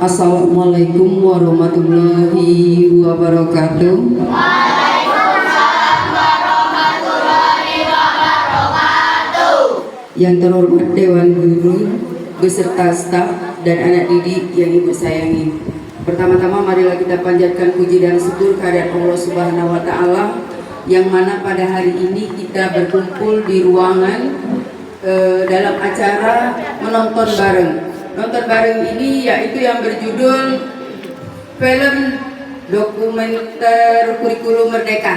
Assalamualaikum warahmatullahi wabarakatuh. Waalaikumsalam warahmatullahi wabarakatuh. Yang terhormat Dewan Guru beserta staf dan anak didik yang Ibu sayangi. Pertama-tama marilah kita panjatkan puji dan syukur kehadirat Allah Subhanahu wa taala yang mana pada hari ini kita berkumpul di ruangan dalam acara menonton bareng. Nonton bareng ini yaitu yang berjudul film dokumenter kurikulum Merdeka.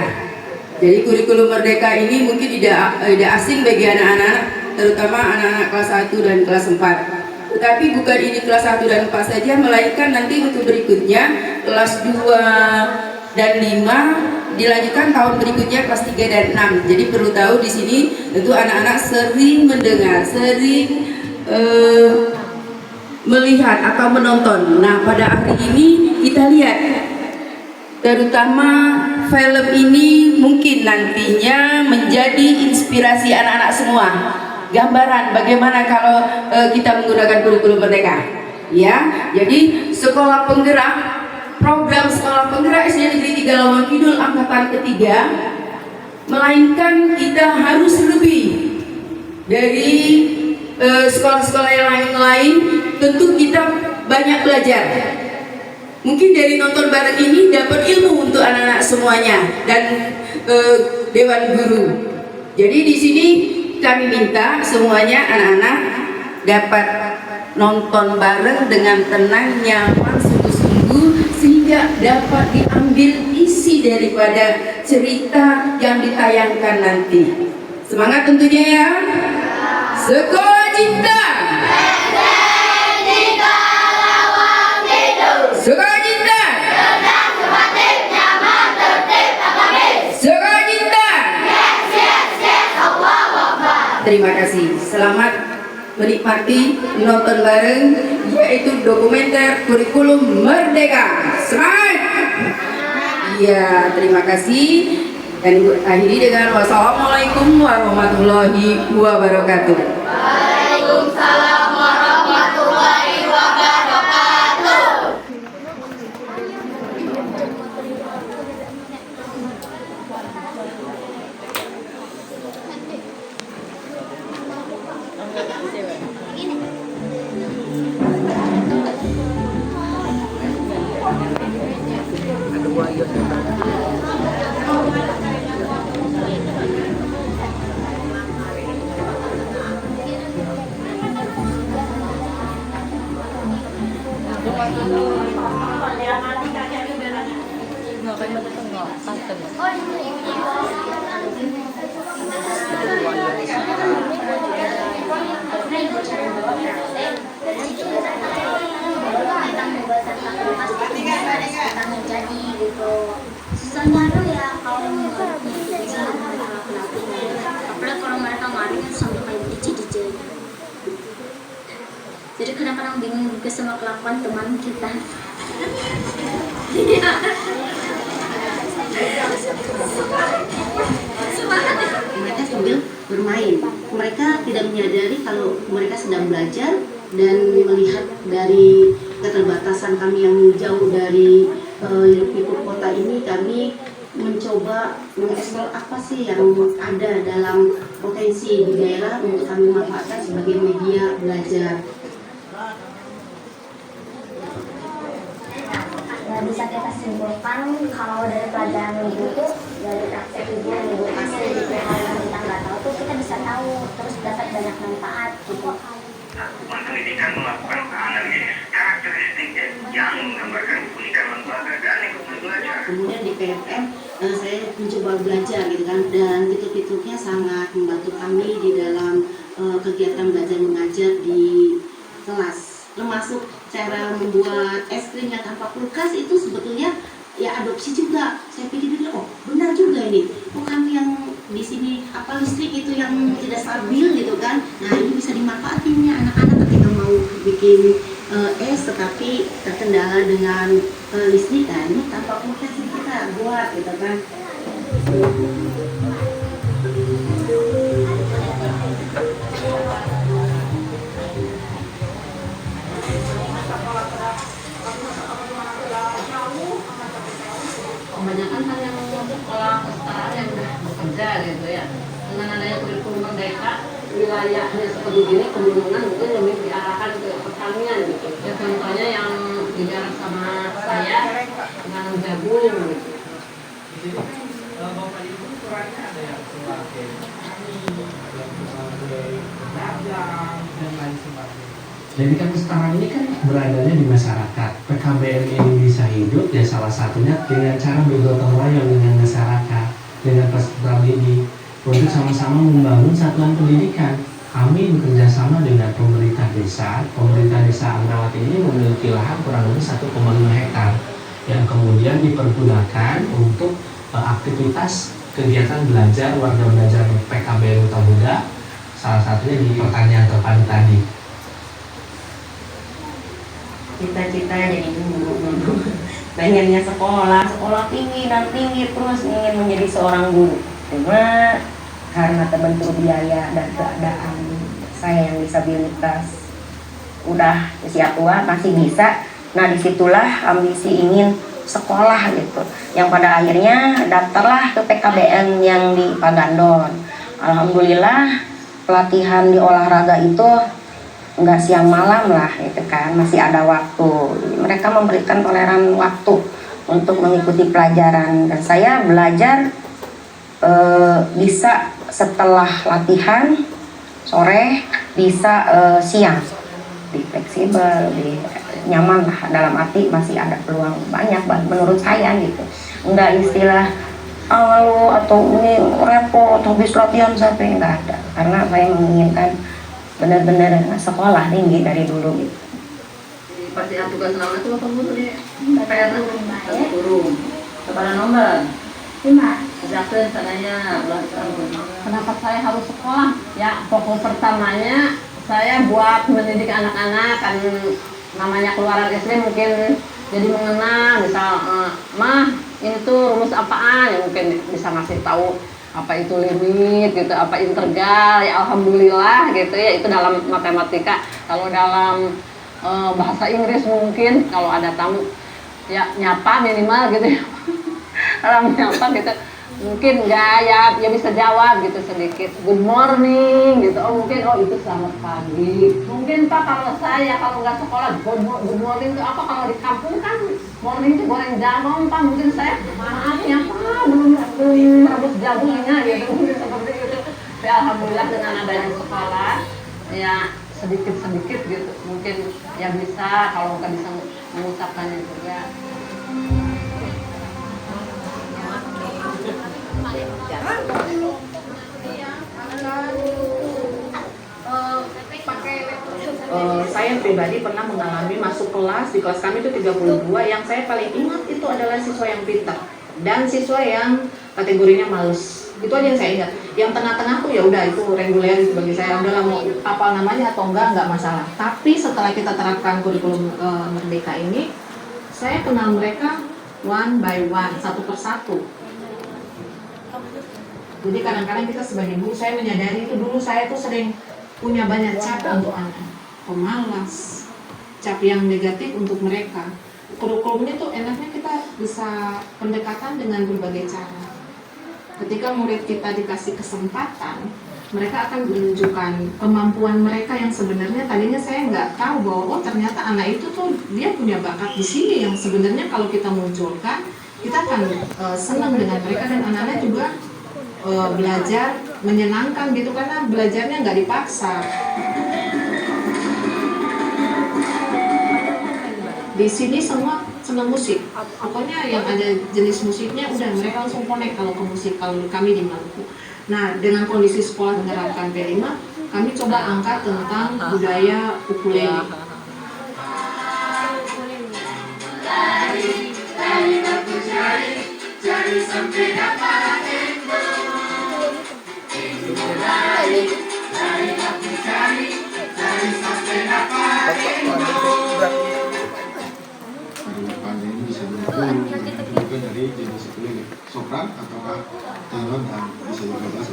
Jadi kurikulum Merdeka ini mungkin tidak asing bagi anak-anak, terutama anak-anak kelas 1 dan kelas 4. Tetapi bukan ini kelas 1 dan 4 saja, melainkan nanti untuk berikutnya kelas 2 dan 5 dilanjutkan tahun berikutnya kelas 3 dan 6. Jadi perlu tahu di sini tentu anak-anak sering mendengar, sering melihat atau menonton. Nah, pada hari ini kita lihat terutama film ini mungkin nantinya menjadi inspirasi anak-anak semua. Gambaran bagaimana kalau kita menggunakan kurikulum Merdeka. Ya, jadi sekolah penggerak, program sekolah penggerak SD Negeri 3 Lamongan Kidul angkatan ketiga, melainkan kita harus lebih dari sekolah-sekolah yang lain. Tentu kita banyak belajar. Mungkin dari nonton bareng ini dapat ilmu untuk anak-anak semuanya dan Dewan Guru. Jadi di sini kami minta semuanya anak-anak dapat nonton bareng dengan tenang, nyaman, sungguh-sungguh sehingga dapat diambil isi daripada cerita yang ditayangkan nanti. Semangat tentunya ya. Sekolah Cinta. Sekolah Cinta. Tenang, tertib, nyaman, tertib, akademis. Sekolah Cinta. Yes, Allah Akbar. Terima kasih. Selamat menikmati menonton bareng yaitu dokumenter kurikulum Merdeka. Semangat. Iya, terima kasih. Dan Ibu akhiri dengan wassalamualaikum warahmatullahi wabarakatuh. Waalaikumsalam warahmatullahi wabarakatuh. Susahnya tuh ya kalau apalagi kalau mereka ngaring sampai kayak DJ. Jadi kadang-kadang bingung juga sama kelakuan teman kita. Mereka sambil bermain. Mereka tidak menyadari kalau mereka sedang belajar dan melihat dari keterbatasan kami yang jauh dari ibu kota ini, kami mencoba mengeksplor apa sih yang ada dalam potensi di daerah untuk kami manfaatkan sebagai media belajar. Bisa kita simpulkan kalau dari pelajaran ibu tuh, dari praktek ibu yang ibu kasih gitu, hal yang kita nggak tahu tuh kita bisa tahu, terus dapat banyak manfaat gitu. Pendidikan melakukan analisis karakteristik yang menggambarkan keunikan lembaga dan lingkungan belajar. Kemudian di PFM saya mencoba belajar gitu kan, dan fitur-fiturnya sangat membantu kami di dalam kegiatan belajar mengajar di kelas. Termasuk cara membuat es krimnya tanpa kulkas itu sebetulnya ya adopsi juga. Saya pikir dulu, oh benar juga ini. Oh kami yang di sini apa listrik itu yang tidak stabil gitu kan. Nah ini bisa dimanfaatin ya anak-anak ketika mau bikin es tetapi terkendala dengan listrik. Nah ini tanpa kulkas kita buat gitu kan. kan hanya sekolah kesetaraan yang udah bekerja gitu ya. Dengan adanya kurikulum merdeka, wilayahnya seperti gini, kebunungan mungkin lebih diarahkan ke pertanian gitu. Ya contohnya yang digarap sama saya dengan jagung gitu. Bapak Ibu kurangnya ada yang sebagai dagang dan lain sebagainya. Jadi kan sekarang ini kan beradanya di masyarakat. PKBM ini bisa hidup ya salah satunya dengan cara bergotong royong dengan masyarakat, dengan peserta didik untuk sama-sama membangun satuan pendidikan. Kami bekerja sama dengan pemerintah desa. Pemerintah desa Amrawati ini memiliki lahan kurang lebih 1,5 hektar yang kemudian dipergunakan untuk aktivitas kegiatan belajar warga belajar PKBM Huta Muda, salah satunya di pertanian terpadu tadi. Cita-cita jadi guru, pengennya sekolah tinggi dan tinggi, terus ingin menjadi seorang guru. Cuma karena terbentur biaya dan keadaan saya yang disabilitas, udah usia tua masih bisa. Nah disitulah ambisi ingin sekolah gitu, yang pada akhirnya daftarlah ke PKBM yang di Pagandon. Alhamdulillah pelatihan di olahraga itu nggak siang malam lah gitu kan, masih ada waktu. Mereka memberikan toleran waktu untuk mengikuti pelajaran, dan saya belajar bisa setelah latihan sore, bisa siang, lebih fleksibel, lebih nyaman lah, dalam arti masih ada peluang banyak menurut saya gitu. Enggak istilah lu atau ini repot habis latihan sampai, enggak ada, karena saya menginginkan benar-benar sekolah tinggi dari dulu gitu. Pasti tugas nama itu apa guru deh? PR turun. Kepada nomor 5. Zakin sananya kenapa saya harus sekolah? Ya fokus pertamanya saya buat mendidik anak-anak, kan namanya keluaran SD mungkin jadi mengenal, misal mah ini tuh rumus apaan, ya mungkin bisa ngasih tahu apa itu limit gitu, apa integral, ya alhamdulillah gitu ya, itu dalam matematika. Kalau dalam bahasa Inggris mungkin kalau ada tamu ya nyapa minimal gitu ya. Kalau nyapa gitu mungkin enggak ya bisa jawab gitu sedikit, good morning gitu, mungkin itu selamat pagi. Mungkin Pak kalau nggak sekolah good morning itu apa, kalau di kampung kan morning itu goreng jagung Pak, mungkin saya maaf ya Pak belum rebus jagungnya gitu, mungkin seperti itu. Tapi alhamdulillah dengan adanya sekolah ya sedikit gitu, mungkin ya bisa kalau nggak bisa mengucapkannya juga. Saya pribadi pernah mengalami masuk kelas, di kelas kami itu 32, yang saya paling ingat itu adalah siswa yang pintar dan siswa yang kategorinya males. Itu aja yang saya ingat. Yang tengah-tengah tuh ya udah itu reguler bagi saya, udahlah mau apa namanya atau enggak masalah. Tapi setelah kita terapkan kurikulum merdeka ini, saya kenal mereka one by one, satu persatu. Jadi kadang-kadang kita sebagai guru, saya menyadari itu dulu saya tuh sering punya banyak cap untuk anak, pemalas, cap yang negatif untuk mereka. Kurikulumnya tuh enaknya kita bisa pendekatan dengan berbagai cara. Ketika murid kita dikasih kesempatan, mereka akan menunjukkan kemampuan mereka yang sebenarnya tadinya saya nggak tahu bahwa ternyata anak itu tuh dia punya bakat di sini yang sebenarnya kalau kita munculkan, kita akan senang dengan mereka, dan anak-anak juga belajar menyenangkan gitu karena belajarnya nggak dipaksa. Di sini semua senang musik, pokoknya yang ada jenis musiknya udah mereka langsung connect kalau ke musik, kalau kami di Maluku. Nah dengan kondisi sekolah menerapkan P5, kami coba angkat tentang budaya ukulele. Jadi sampai dapat juga dari jenis ukulele sopran ataukah tenor dan bisa juga bass.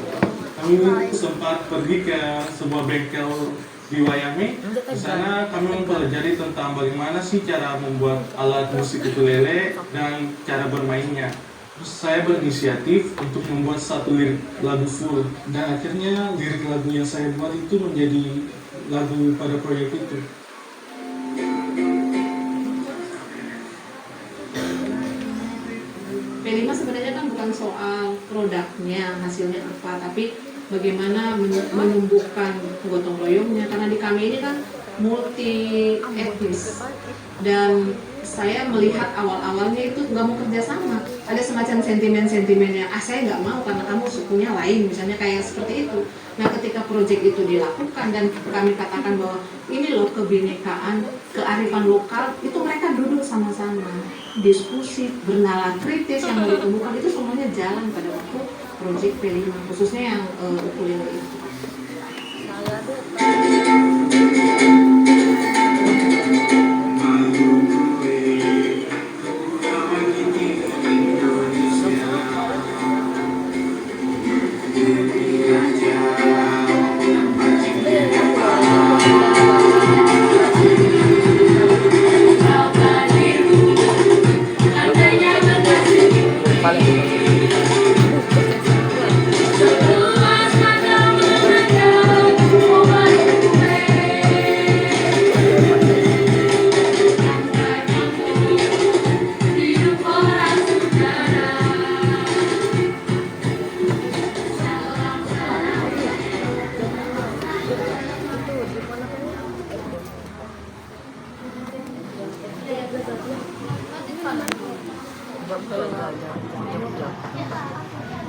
Kami sempat pergi ke sebuah bengkel di Wayame. Di sana kami mempelajari tentang bagaimana sih cara membuat alat musik ukulele dan cara bermainnya. Terus saya berinisiatif untuk membuat satu lirik lagu full, dan akhirnya lirik lagu yang saya buat itu menjadi lagu pada proyek itu. P5 sebenarnya kan bukan soal produknya, hasilnya apa, tapi bagaimana menumbuhkan gotong royongnya, karena di kami ini kan multi etnis, dan saya melihat awal-awalnya itu nggak mau kerja sama, ada semacam sentimen-sentimennya, saya nggak mau karena kamu sukunya lain, misalnya kayak seperti itu. Nah ketika proyek itu dilakukan dan kami katakan bahwa ini loh kebinekaan, kearifan lokal, itu mereka duduk sama-sama, diskusi, bernalar kritis yang mau ditemukan, itu semuanya jalan pada waktu proyek P5, khususnya yang ukulele itu.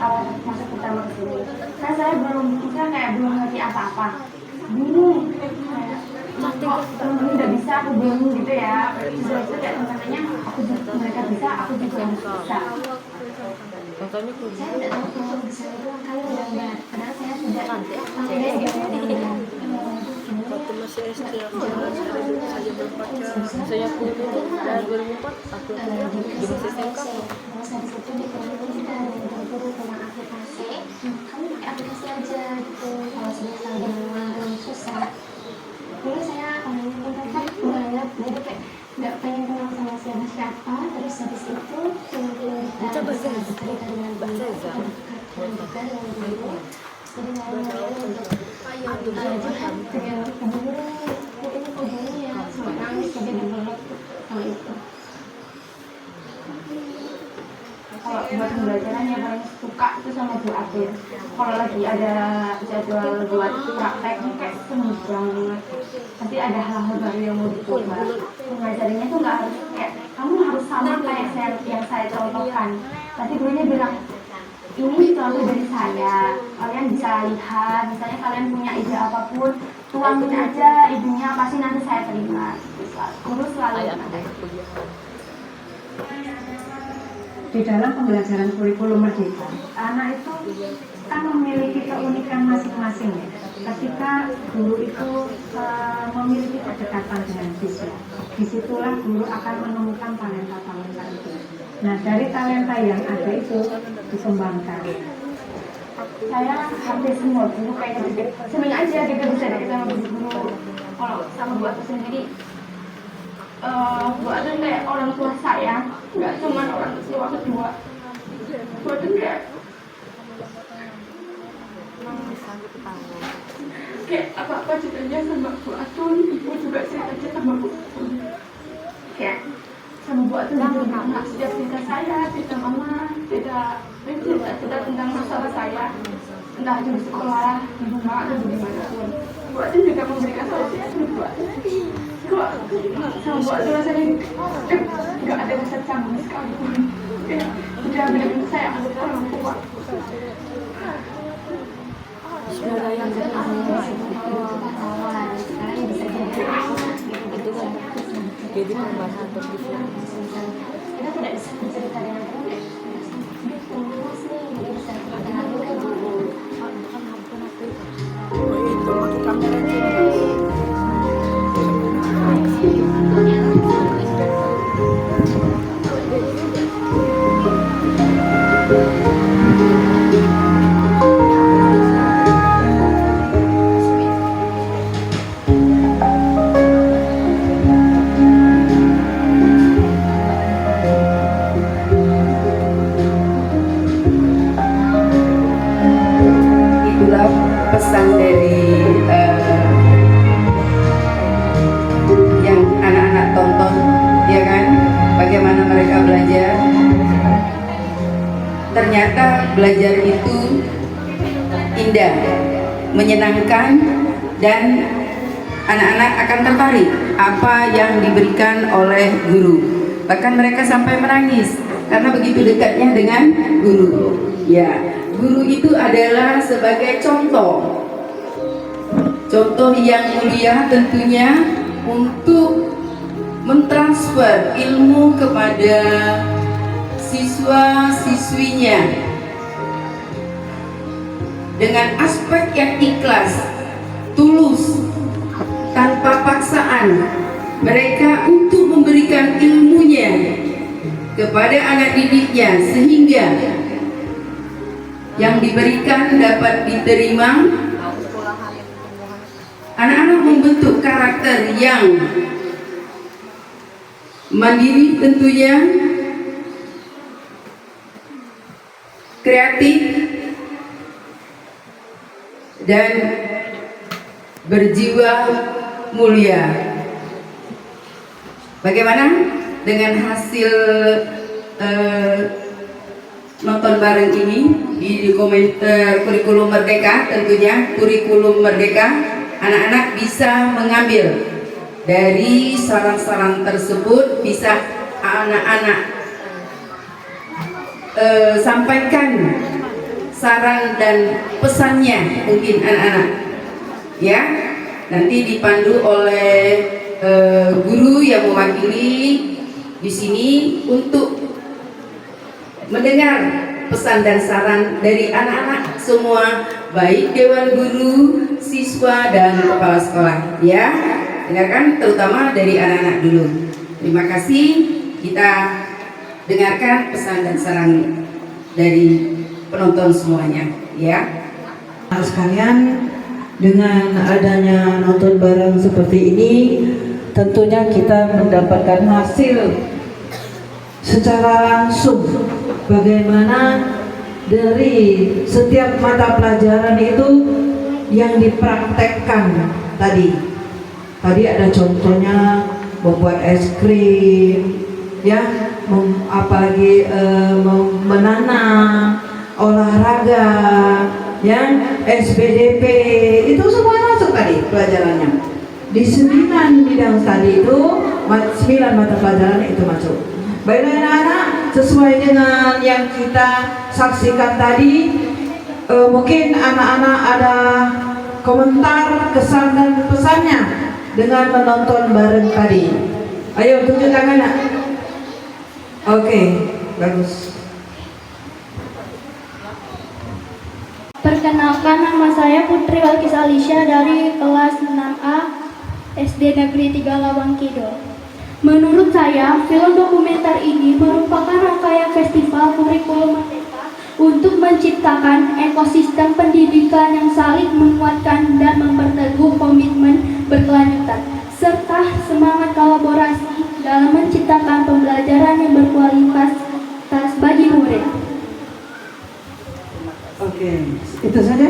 Awal masuk pertama ke sini, kan saya belum ngerti apa-apa, bingung, kok udah bisa, aku bingung gitu ya. Terus itu kayak teman-temannya, mereka bisa, aku juga harus bisa. Saya tidak tahu kalau bisa itu kalian udah enggak, padahal saya tidak pandai gitu. Waktu masih SD saya berpacar, saya kuliah dari 2004 aku di masih SMK. Terus dari situ di kemudian kita ada yang guru tentang aplikasi, kamu pakai aplikasi aja gitu, kalau semisal belum susah. Dulu saya kontak banyak, jadi kayak nggak pengen kenal sama siapa, terus habis itu semakin kita cerita dengan bahasa juga dengan guru. Jadi saya mulai untuk dengan guru, ini gurunya sampai nangis, jadi develop hal itu. Kalau buat pembelajaran yang paling suka itu sama Bu Adin. Kalau lagi ada jadwal buat praktek kayak seneng banget. Nanti ada hal-hal baru yang mau dicoba. Pengajarinya tuh nggak harus kayak kamu harus sama kayak yang saya contohkan. Tadi gurunya bilang ini contoh dari saya. Kalian bisa lihat, misalnya kalian punya ide apapun, tuangin aja idenya, pasti nanti saya terima. Guru selalu ada. Di dalam pembelajaran kurikulum merdeka, anak itu kan memiliki keunikan masing-masing ya. Ketika guru itu memiliki kedekatan dengan siswa, disitulah guru akan menemukan talenta-talenta itu. Nah, dari talenta yang ada itu dikembangkan. Saya hampir semua guru kayaknya seneng aja gitu bisa deket sama guru. Kalau sama Bu Atu sendiri, Bu Atu kayak orang tua saya, nggak cuma orang tua kedua. Bu Atu kayak apa-apa ceritanya sama Bu Atu, ibu juga ceritanya sama Bu Atu. Kayak sama Bu Atu juga nggak setiap cerita saya, cerita mama, cerita tentang masalah saya, entah itu di sekolah, di rumah, atau di mana pun. Bu Atu juga memberikan solusi ke Bu Atu. Sama Bu Atu rasanya nggak ada rasa canggung sekalipun. Udah benar-benar saya anggap orang tua. Semoga yang sekarang bisa itu kan jadi pembahasan untuk kita tidak bisa bercerita dengan orang itu pakai kamera ternyata belajar itu indah, menyenangkan, dan anak-anak akan tertarik apa yang diberikan oleh guru. Bahkan mereka sampai menangis karena begitu dekatnya dengan guru. Ya, guru itu adalah sebagai contoh yang mulia tentunya untuk mentransfer ilmu kepada siswa-siswinya dengan aspek yang ikhlas, tulus, tanpa paksaan mereka untuk memberikan ilmunya kepada anak didiknya sehingga yang diberikan dapat diterima. Anak-anak membentuk karakter yang mandiri tentunya, kreatif, dan berjiwa mulia. Bagaimana dengan hasil nonton bareng ini di dokumenter kurikulum merdeka? Tentunya kurikulum merdeka, anak-anak bisa mengambil dari saran-saran tersebut, bisa anak-anak sampaikan saran dan pesannya mungkin anak-anak, ya, nanti dipandu oleh guru yang mewakili di sini untuk mendengar pesan dan saran dari anak-anak semua, baik dewan guru, siswa, dan kepala sekolah, ya. Dengarkan terutama dari anak-anak dulu. Terima kasih, kita dengarkan pesan dan saran dari penonton semuanya, ya. Sekalian, dengan adanya nonton bareng seperti ini, tentunya kita mendapatkan hasil secara langsung bagaimana dari setiap mata pelajaran itu yang dipraktekkan tadi. Tadi ada contohnya membuat es krim, ya, apalagi menanam, olahraga, ya, SPDP, itu semua masuk tadi pelajarannya. Di 9 bidang tadi itu, 9 mata pelajaran itu masuk. Baiklah anak-anak, sesuai dengan yang kita saksikan tadi, mungkin anak-anak ada komentar, kesan dan pesannya dengan menonton bareng tadi. Ayo tunjuk tangan, nak. Oke, bagus. Perkenalkan, nama saya Putri Walkis Alisha dari kelas 6A SD Negeri 3 Lawang Kidul. Menurut saya, film dokumenter ini merupakan rangkaian festival kurikulum merdeka untuk menciptakan ekosistem pendidikan yang saling menguatkan dan memperteguh komitmen berkelanjutan, serta semangat kolaborasi dalam menciptakan pembelajaran yang berkualitas bagi murid. Oke, itu saja.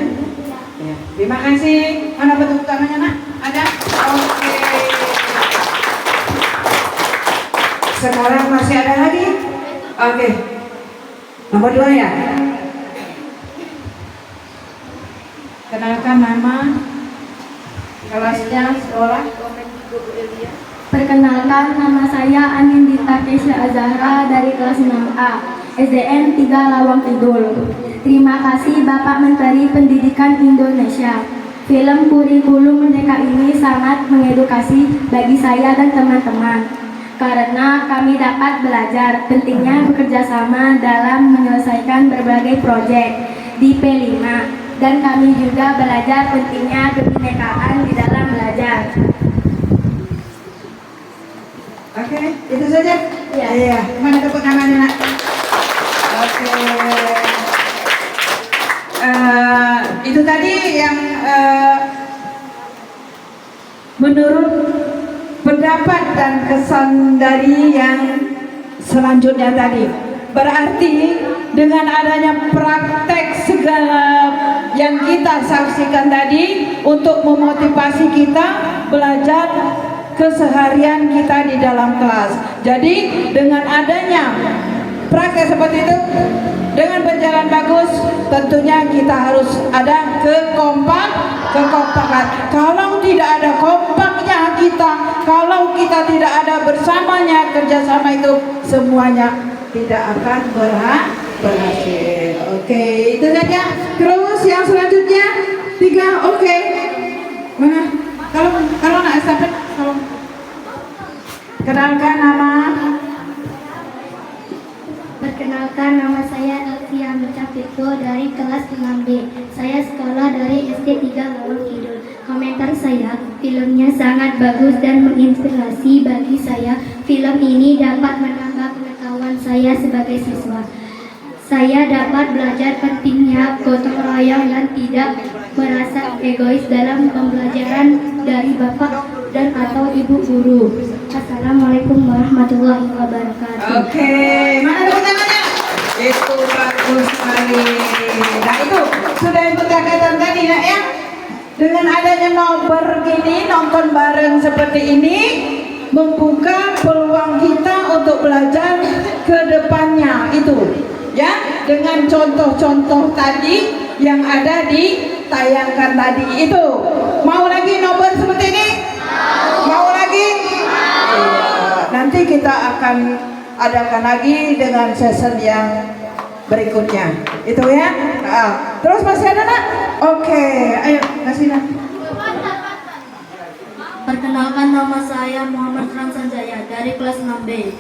Ya. Terima kasih. Mana bentuk tangannya, nak? Ada? Oke. Sekarang masih ada lagi? Oke. Nomor 2 ya. Kenalkan nama, kelasnya, sekolah. Perkenalkan, nama saya Anindita Kesha Azahra dari kelas 6A SDN 3 Lawang Kidul. Terima kasih Bapak Menteri Pendidikan Indonesia. Film kurikulum merdeka ini sangat mengedukasi bagi saya dan teman-teman, karena kami dapat belajar pentingnya bekerja sama dalam menyelesaikan berbagai proyek di P5, dan kami juga belajar pentingnya kebinekaan di dalam belajar. Oke, itu saja? Ya. Iya. Mana tepuk tangannya, nak? Oke. Itu tadi yang menurut pendapat dan kesan dari yang selanjutnya tadi. Berarti dengan adanya praktek segala yang kita saksikan tadi untuk memotivasi kita belajar keseharian kita di dalam kelas. Jadi dengan adanya praktek seperti itu dengan berjalan bagus, tentunya kita harus ada kekompakan. Kalau tidak ada kompaknya kita, kalau kita tidak ada bersamanya, kerjasama itu semuanya tidak akan berhasil. Oke, itu saja. Terus yang selanjutnya 3, oke. Mana? Kalau nak estafet, kalau kenalkan nama. Perkenalkan, nama saya Alfia Micapito dari kelas 6B. Saya sekolah dari SD 3 Lawang Kidul. Komentar saya, filmnya sangat bagus dan menginspirasi bagi saya. Film ini dapat menambah pengetahuan saya sebagai siswa. Saya dapat belajar pentingnya gotong royong dan tidak merasa egois dalam pembelajaran dari bapak dan atau ibu guru. Assalamualaikum warahmatullahi wabarakatuh. Oke, mana tepuk tangannya? Itu bagus sekali. Nah itu sudah yang katakan tadi nak ya. Dengan adanya nobar gini, nonton bareng seperti ini, membuka peluang kita untuk belajar ke depannya itu. Ya, dengan contoh-contoh tadi yang ada ditayangkan tadi itu. Mau lagi nobar seperti ini? Mau lagi? Iya. Nanti kita akan adakan lagi dengan session yang berikutnya. Itu ya. Nah, terus masih ada nak? Oke, ayo kasih nak. Perkenalkan, nama saya Muhammad Ramsanjaya dari kelas 6B.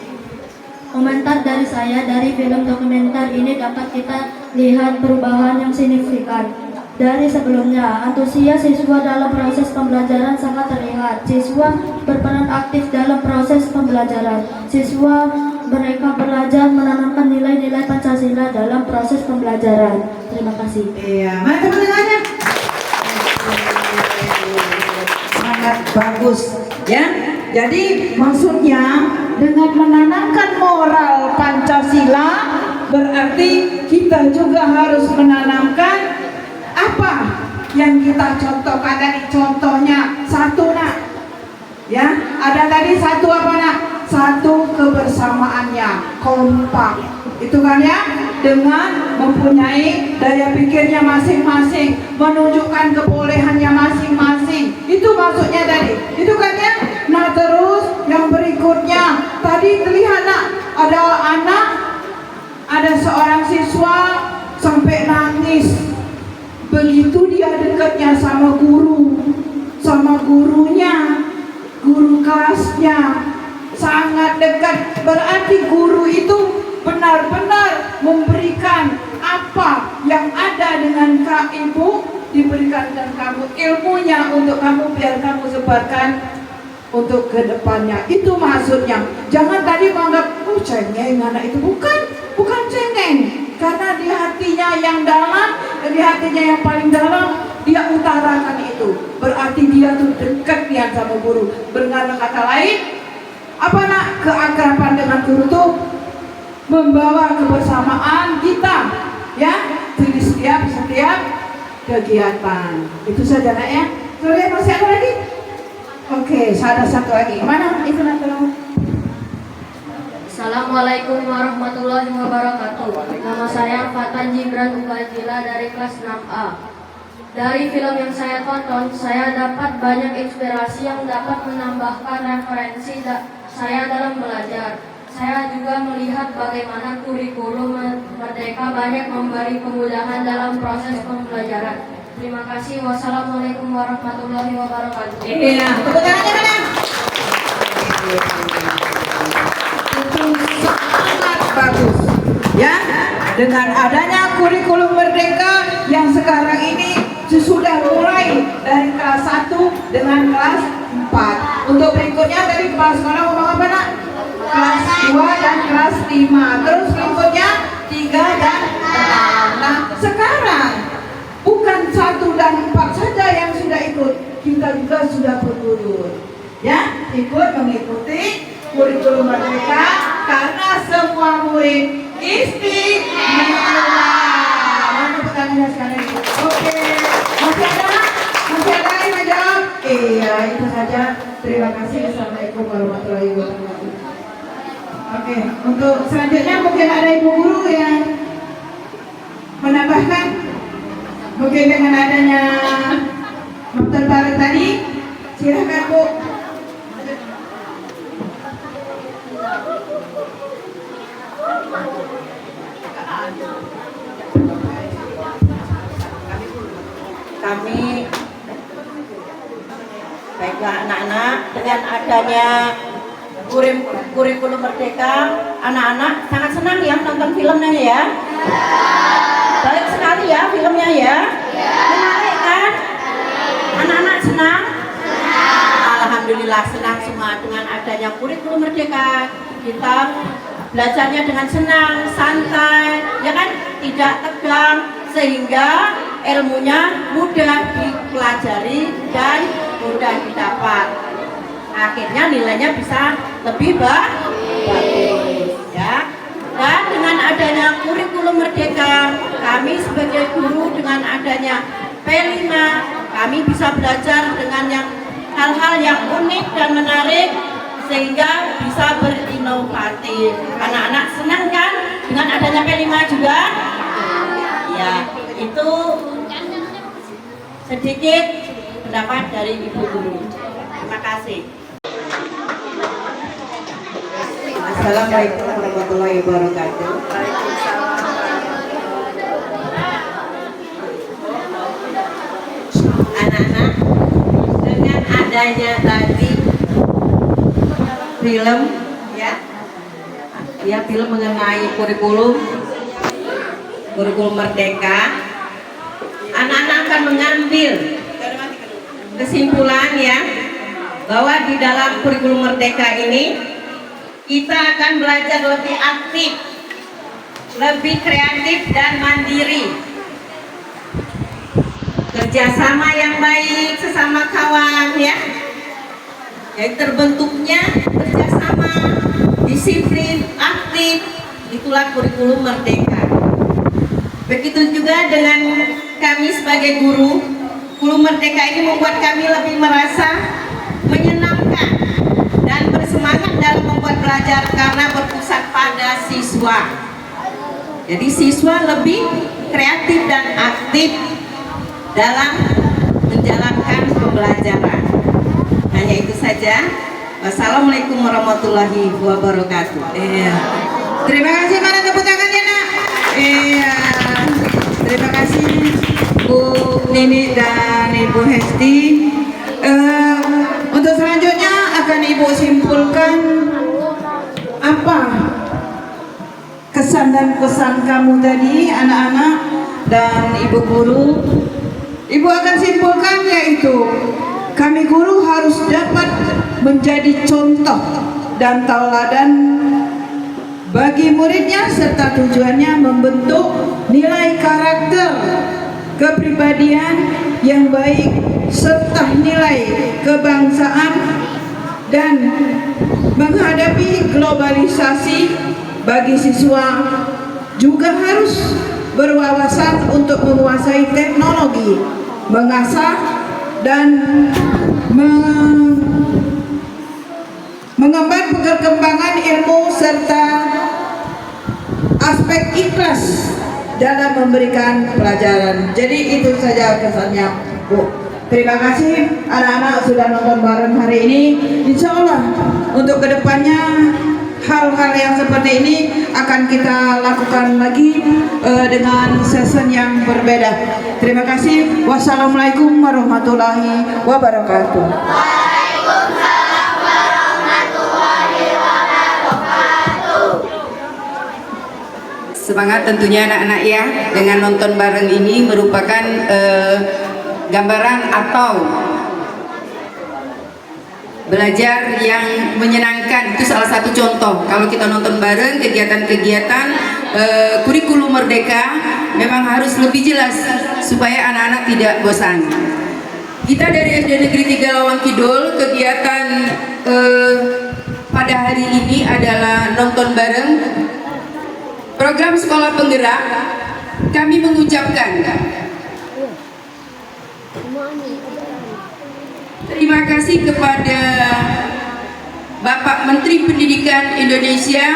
Komentar dari saya, dari film dokumenter ini dapat kita lihat perubahan yang signifikan. Dari sebelumnya, antusias siswa dalam proses pembelajaran sangat terlihat. Siswa berperan aktif dalam proses pembelajaran. Siswa mereka belajar menanamkan nilai-nilai Pancasila dalam proses pembelajaran. Terima kasih. Iya, mana teman-temannya? Sangat bagus, ya. Jadi maksudnya dengan menanamkan moral Pancasila berarti kita juga harus menanamkan apa yang kita contohkan tadi. Contohnya satu nak, ya ada tadi satu apa nak? Satu kebersamaannya, kompak, itu kan ya, dengan mempunyai daya pikirnya masing-masing, menunjukkan kebolehannya masing-masing. Itu maksudnya tadi, itu kan ya. Nah terus yang berikutnya tadi terlihat nak, ada seorang siswa sampai nangis. Begitu dia dekatnya sama guru, sama gurunya, guru kelasnya, sangat dekat. Berarti guru itu benar-benar memberikan apa yang ada dengan kak ibu, diberikan dan kamu ilmunya untuk kamu biar kamu sebarkan untuk kedepannya. Itu maksudnya. Jangan tadi menganggap cengeng anak itu. Bukan cengeng. Karena di hatinya yang dalam, di hatinya yang paling dalam, dia utarakan itu. Berarti dia tuh dekat dia sama guru. Dengan kata lain, apa nak? Keakraban dengan guru tuh membawa kebersamaan kita, ya, di setiap kegiatan. Itu saja nak ya. Terus masih ada lagi? Oke, ada satu lagi. Mana itu nak tolong? Assalamualaikum warahmatullahi wabarakatuh. Nama saya Fatan Jibran Ubadillah dari kelas 6A. Dari film yang saya tonton, saya dapat banyak inspirasi yang dapat menambahkan referensi saya dalam belajar. Saya juga melihat bagaimana kurikulum Merdeka banyak memberi kemudahan dalam proses pembelajaran. Terima kasih. Wassalamualaikum warahmatullahi wabarakatuh. Iya, tepuk tangannya mana? Itu sangat bagus, ya. Dengan adanya kurikulum Merdeka yang sekarang ini sudah mulai dari kelas 1 dengan kelas 4. Untuk berikutnya dari kepala sekolah ngomong apa nak? Kelas 2 dan kelas 5. Terus berikutnya 3 dan 6. Nah sekarang bukan 1 dan 4 saja yang sudah ikut, kita juga sudah berguru, ya, ikut mengikuti kurikulum Merdeka karena semua murid istimewa. Mana pertanyaannya sekali? Oke, masih ada? Masih ada yang menjawab? Iya, itu saja. Terima kasih. Assalamualaikum warahmatullahi wabarakatuh. Oke, untuk selanjutnya mungkin ada ibu guru yang menambahkan, mungkin dengan adanya nonton bareng tadi, silakan Bu. Kami baiklah anak-anak, dengan adanya kurikulum Merdeka, anak-anak sangat senang ya nonton filmnya ya. Baik sekali ya filmnya ya. Menarik kan? Anak-anak senang? Alhamdulillah senang semua dengan adanya kurikulum Merdeka. Kita belajarnya dengan senang, santai, ya kan? Tidak tegang, sehingga ilmunya mudah dipelajari dan mudah didapat. Akhirnya nilainya bisa lebih bagus ya. Dan dengan adanya kurikulum Merdeka, kami sebagai guru dengan adanya P5, kami bisa belajar dengan yang hal-hal yang unik dan menarik sehingga bisa berinovatif. Anak-anak senang kan dengan adanya P5 juga? Ya, itu sedikit pendapat dari Ibu Guru. Terima kasih. Assalamualaikum warahmatullahi wabarakatuh. Anak-anak, dengan adanya tadi film ya film mengenai kurikulum Merdeka, anak-anak akan mengambil kesimpulan ya bahwa di dalam kurikulum Merdeka ini kita akan belajar lebih aktif, lebih kreatif dan mandiri, kerjasama yang baik sesama kawan ya, yang terbentuknya kerjasama, disiplin, aktif, itulah kurikulum Merdeka. Begitu juga dengan kami sebagai guru, kurikulum Merdeka ini membuat kami lebih merasa menyenangkan dan bersemangat dalam membuat belajar karena berpusat pada siswa. Jadi siswa lebih kreatif dan aktif dalam menjalankan pembelajaran. Hanya itu saja. Wassalamualaikum warahmatullahi wabarakatuh. Terima kasih, mana tepuk tangannya nak? Iya. Terima kasih Bu Nini dan Ibu Hesti. Untuk selanjutnya akan Ibu simpulkan apa kesan dan pesan kamu tadi anak-anak dan Ibu Guru. Ibu akan simpulkan yaitu kami guru harus dapat menjadi contoh dan tauladan bagi muridnya serta tujuannya membentuk nilai karakter, kepribadian yang baik serta nilai kebangsaan dan menghadapi globalisasi. Bagi siswa juga harus berwawasan untuk menguasai teknologi, mengasah dan mengemban perkembangan ilmu serta aspek ikhlas dalam memberikan pelajaran. Jadi itu saja kesannya Bu. Terima kasih anak-anak sudah nonton bareng hari ini. Insya Allah untuk kedepannya hal-hal yang seperti ini akan kita lakukan lagi dengan session yang berbeda. Terima kasih. Wassalamualaikum warahmatullahi wabarakatuh. Waalaikumsalam warahmatullahi wabarakatuh. Semangat tentunya anak-anak ya, dengan nonton bareng ini merupakan gambaran atau belajar yang menyenangkan. Itu salah satu contoh kalau kita nonton bareng kegiatan-kegiatan kurikulum Merdeka memang harus lebih jelas supaya anak-anak tidak bosan. Kita dari SD Negeri 3 Lawang Kidul, kegiatan pada hari ini adalah nonton bareng program sekolah penggerak. Kami mengucapkan terima kasih kepada Bapak Menteri Pendidikan Indonesia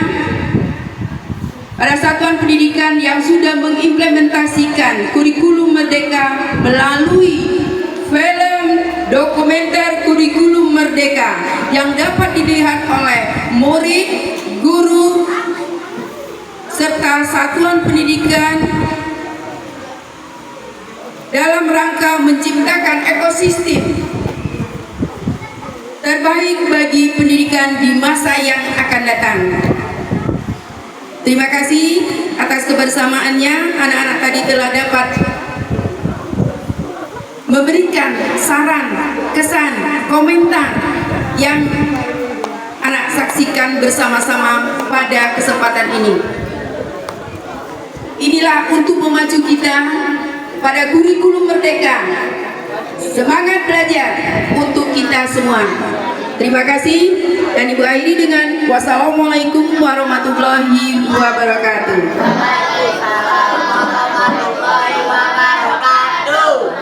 pada satuan pendidikan yang sudah mengimplementasikan kurikulum Merdeka melalui film dokumenter kurikulum Merdeka yang dapat dilihat oleh murid, guru, serta satuan pendidikan dalam rangka menciptakan ekosistem terbaik bagi pendidikan di masa yang akan datang. Terima kasih atas kebersamaannya. Anak-anak tadi telah dapat memberikan saran, kesan, komentar yang anak saksikan bersama-sama pada kesempatan ini. Inilah untuk memacu kita pada kurikulum Merdeka. Semangat belajar untuk kita semua. Terima kasih, dan Ibu akhiri dengan wassalamualaikum warahmatullahi wabarakatuh.